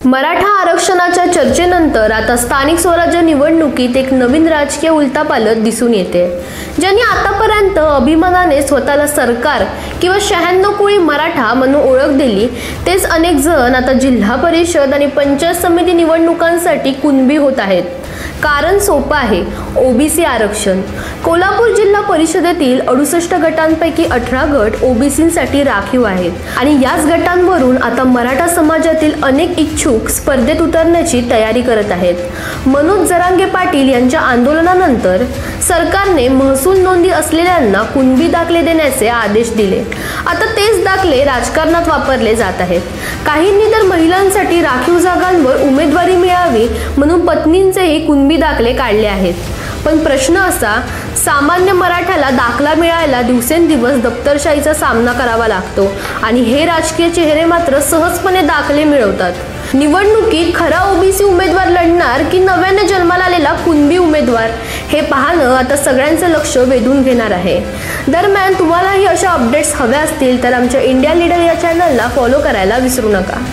मराठा आरक्षणाच्या चर्चेनंतर आता स्थानिक स्वराज्य निवडणुकीत एक नवीन राजकीय उलथापालथ दिसून येते। ज्यांनी आतापर्यंत अभिमानाने स्वतःला सरकार किंवा 96 कुळी मराठा म्हणून ओळख दिली, तेच अनेक जण आता जिल्हा परिषद आणि पंचायत समिती निवडणुकांसाठी कुणबी होत आहेत। कारण सोपं आहे, ओबीसी आरक्षण। कोल्हापूर जिल्हा परिषदेतील 68 गटांपैकी 18 गट ओबीसींसाठी राखीव आहेत आणि याच गटांवरून आता मराठा समाजातील अनेक इच्छुक स्पर्धेत उतरण्याची तयारी करत आहेत। मनोज जरांगे पाटील यांच्या आंदोलनानंतर सरकारने महसूल नोंदी असलेल्यांना कुणबी दाखले देण्याचे आदेश दिले। आता तेच दाखले राजकारणात वापरले जात आहेत। काहींनी तर महिलांसाठी राखीव जागांवर उमेदवारी मिळावी म्हणून पत्नींचेही कुणबी दाखले काढले आहेत। पण प्रश्न असा, सामान्य मराठ्याला दाखला मिळायला दिवसेंदिवस दप्तरशाहीचा सामना करावा लागतो आणि हे राजकीय चेहरे मात्र सहजपणे दाखले मिळवतात। निवडणुकीत खरा ओबीसी उमेदवार लढणार की नव्याने जन्माला आलेला कुणबी उमेदवार, हे पाहणं आता सगळ्यांचं लक्ष वेधून घेणार आहे। दरम्यान तुम्हालाही अशा अपडेट्स हव्या असतील तर आमच्या इंडिया लीडर या चॅनलला फॉलो करायला विसरू नका।